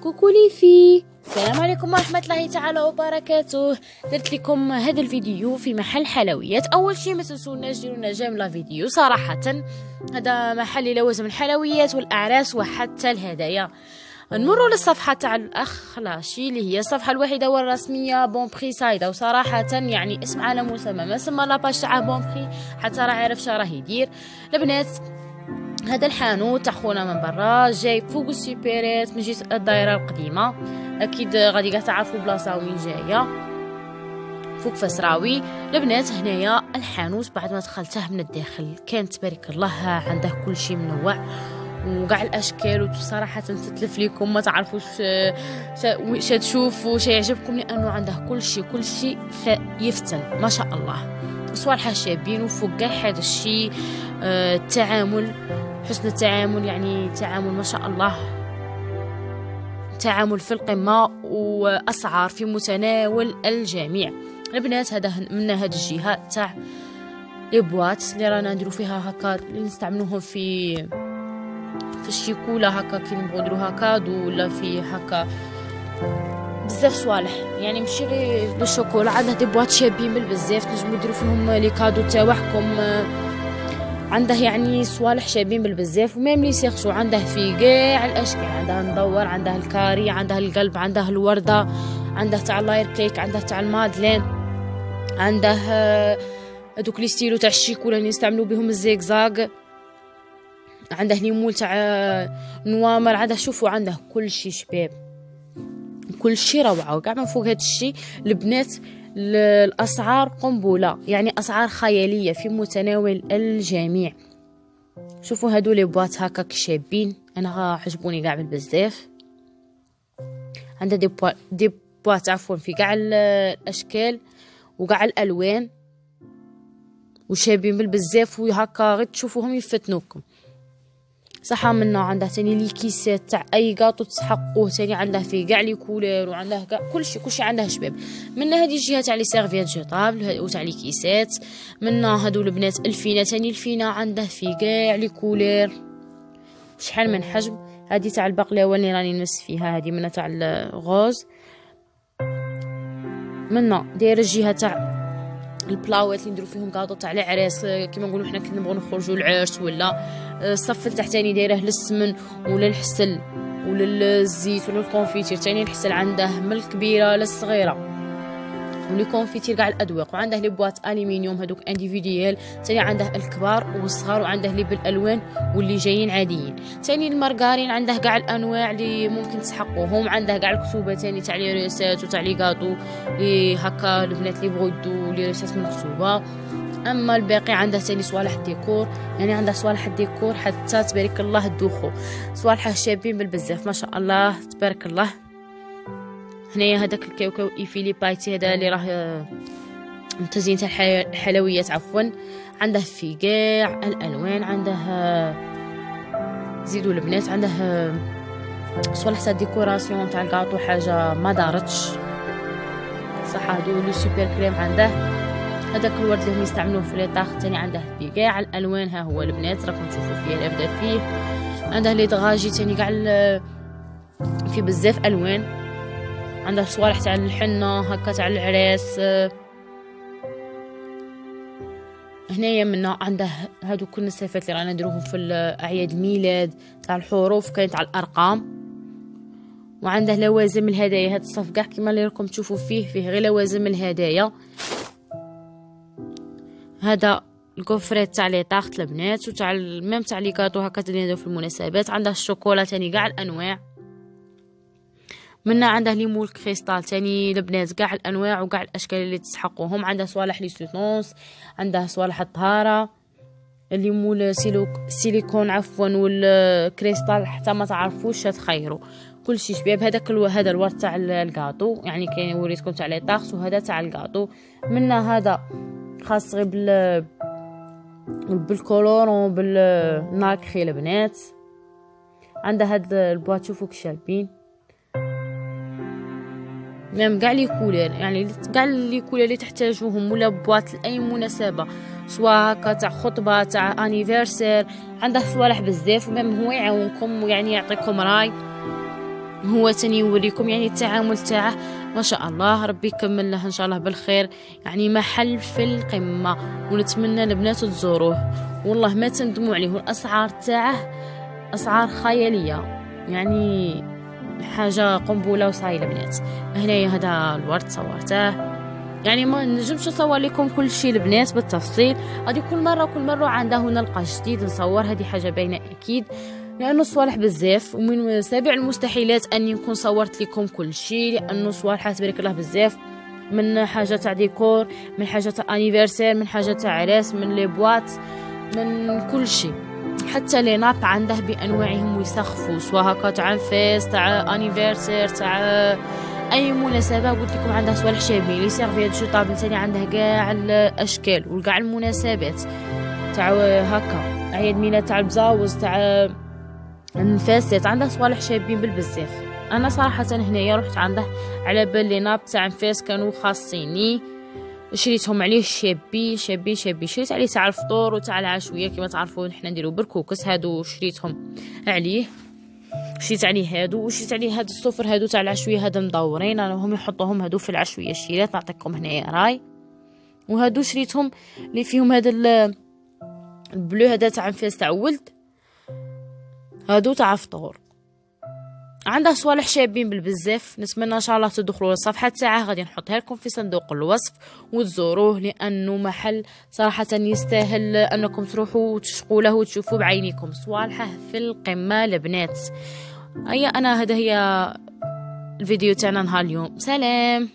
كوكو لي في السلام عليكم ورحمة الله تعالى وبركاته. درت لكم هذا الفيديو في محل حلويات. اول شيء ما تنسوناش ديروا لنا جيم لا فيديو. صراحة هذا محل لوازم الحلويات والاعراس وحتى الهدايا. نمروا للصفحة تاع الاخ لاشي اللي هي الصفحة الوحيدة والرسمية بون بري سايدة، وصراحة يعني اسم على مسمى، ما سمى لاباج تاع بون بري حتى راه عارف شراه يدير. البنات هذا الحانوت تاع خونا من برا جاي فوق السوبرات من جهه الدائره القديمه، اكيد غادي كاع تعرفوا بلاصه وين جايه، فوق فسراوي. البنات هنايا الحانوت بعد ما دخلته من الداخل كان تبارك الله عنده كل شيء منوع وكاع الاشكال، وصراحه تتلف لكم ما تعرفوش واش تشوفوا واش يعجبكم، لانه عنده كل شيء يفتن ما شاء الله. صوالح شابين وفوق كاع هذا الشيء التعامل، حسن التعامل، يعني تعامل ما شاء الله، تعامل في القمة وأسعار في متناول الجميع. البنات هذا من هذه الجهة تاع لي بواط اللي رانا نديرو فيها هكا، اللي نستعملوهم في الشيكولا هكا كي نبغوا نديروها كادو، ولا في هكا بزاف صوالح، يعني ماشي غير الشوكولا. عنده دي بواط شابين بالبزاف تنجموا ديروا فيهم لي كادو تاعكم، عنده يعني صوالح شابين بالبزاف. وميم لي سيرسو عنده في كاع الاشكال، عنده مدور، عنده الكاري، عنده القلب، عنده الورده، عنده تاع اللاير كيك، عنده تاع المادلين، عنده هذوك لي ستيلو تاع الشيكولا اللي نستعملوا بهم الزيكزاغ، عنده ليمول تاع نوامر، عنده شوفوا عنده كل شيء شباب، كل شيء روعه. وكاع من فوق هذا الشيء البنات الاسعار قنبله، يعني اسعار خياليه في متناول الجميع. شوفوا هادو لي بواط هكاك شابين، انا عجبوني كاع بزاف. عندها دي بواط عفوا في كاع الاشكال وكاع الالوان وشابين بالبزاف، وهكا غير تشوفوهم يفتنوكم. صح منا عنده تاني لي كيسات تاع اي كاطو تسحقوه، تاني عنده فيه كاع لي كولور، وعنده كاع كلشي عنده شباب. منا هذه الجهه تاع لي سيرفيات جيطابل وتاع لي كيسات. منا هادو البنات الفينه، تاني الفينه عنده فيه كاع لي كولور شحال من حجم. هذه تاع البقلاوه اللي راني نمس فيها، هذه منا تاع الغوز. منا داير الجهه تاع البلاوات اللي نديرو فيهم كاطو تاع العراس، كيما نقولوا حنا كي نبغوا نخرجوا العرس، ولا الصف التحتاني دايره للسمن ولا الحسل ولا الزيت ولا الكونفيتير. تاني الحسل عنده من الكبيره للصغيره، ولي كونفيتير كاع الادواق. وعنده لي بواط الومنيوم هذوك انديفيديال، تاني عنده الكبار والصغار، وعنده لي بالالوان واللي جايين عاديين. تاني المارغارين عنده كاع الانواع اللي ممكن تسحقوهم، عنده كاع الكتوبه تاني تاع لي ريسات وتاع لي كاطو لي هكا البنات اللي بغوا يدو لي ريسات مكتوبه. اما الباقي عنده تاني صوالح الديكور، يعني عنده صوالح الديكور حتى تبارك الله الدوخو، صوالح شابين بالبزاف ما شاء الله تبارك الله. هنايا هذاك الكاوكاو ايفيلي بايتي هذا اللي راه تزيين تاع الحلويات عفوا، عنده في كاع الالوان. عنده زيدوا البنات عنده صوالح تاع ديكوراسيون تاع الكاطو، حاجه ما دارتش صح. هادو لو سوبر كريم عنده هذاك الورد اللي هم يستعملوه في لي طاخ، تاني عنده في كاع الالوان. ها هو البنات راكم تشوفوا فيه الابدا فيه. عنده لي دغاجي تاني كاع في بزاف الوان. عنده صوالح تاع الحنه هكا تاع العراس. هنايا منا عنده هادو كل النسافات اللي رانا نديروهم في اعياد الميلاد تاع الحروف، كاين تاع الارقام. وعنده لوازم الهدايا، هاد الصف كاع كيما اللي راكم تشوفوا فيه غير لوازم الهدايا. هذا الكوفريت تاع لي طاخت البنات، وتاع ميم تاع لي كاطو هكا تنديرو في المناسبات. عنده الشوكولا تاني كاع الانواع. منا عنده لي مول كريستال تاني البنات كاع الانواع وكاع الاشكال اللي تسحقوهم. عنده صوالح لي سوتونس، عنده صوالح الطهاره، اللي مول سيليكون عفوا، والكريستال حتى ما تعرفوش تخيروا كل شيء شباب. هذا الورد تاع الكاطو، يعني كاين وريتكم تاع لي طاخس، وهذا تاع الكاطو. منا هذا خاص غير بالكولورون بالناكري البنات. عنده هاد البواط شوفوا كشابين، ميم كاع لي كولور، يعني كاع لي كولور اللي تحتاجوهم، ولا بواط لاي مناسبه، سواء هكا تاع خطبه تاع انيفرسير. عنده صوالح بزاف، وميم هو يعاونكم يعني يعطيكم راي هو تاني يوريكم يعني التعامل تاعه ما شاء الله، ربي يكمل له ان شاء الله بالخير. يعني محل في القمة، ونتمنى البنات تزوروه والله ما تندموا عليه. والاسعار تاعه اسعار خيالية، يعني حاجة قنبلة وصايلة بنات. هنايا هذا الورد صورته، يعني ما نجمش نصور لكم كل شيء البنات بالتفصيل، غادي كل مرة عندها نلقى جديد نصور، هذه حاجة باينة اكيد، لانه صوالح بزاف، ومن سابع المستحيلات اني نكون صورت لكم كل شيء، لانه صوالح تبارك الله بزاف، من حاجه تاع ديكور، من حاجه تاع انيفرسير، من حاجه تاع عراس، من لي بواط، من كل شيء. حتى لي ناب عنده بانواعهم ويسخفوا، سواء هكا تاع انفاس، تاع انيفرسير، تاع اي مناسبه. قلت لكم عندها صوالح شابين، لي سيرفيات جو طابل ثاني عندها كاع الاشكال وكاع المناسبات تاع هكا عيد ميلاد تاع البزاوز تاع النفاسات، عندها صوالح شابين بالبزاف. انا صراحه هنايا رحت عنده على بالي ناب تاع نفاس كانوا خاصيني، شريتهم عليه شابين شابين شابين. شريت عليه تاع الفطور وتاع العشويه، كما تعرفون حنا نديرو بركوكس، هادو شريتهم عليه، شريت عليه هادو، وشريت عليه هاد الصفر هادو تاع العشويه، هذا مدورين انا هم يحطوهم هادو في العشويه. الشيرات نعطيكم هنايا راي، وهادو شريتهم اللي فيهم هذا البلو هذا تاع نفاس تاع ولد، هادو تاع فطور. عنده صوالح شابين بالبزاف. نتمنى ان شاء الله تدخلوا للصفحه تاعه، غادي نحطها لكم في صندوق الوصف وتزوروه، لانه محل صراحه يستاهل انكم تروحوا وتشقوا له وتشوفوا بعينيكم. صوالحه في القمه البنات. هيا انا هذا هي الفيديو تاعنا نهار اليوم. سلام.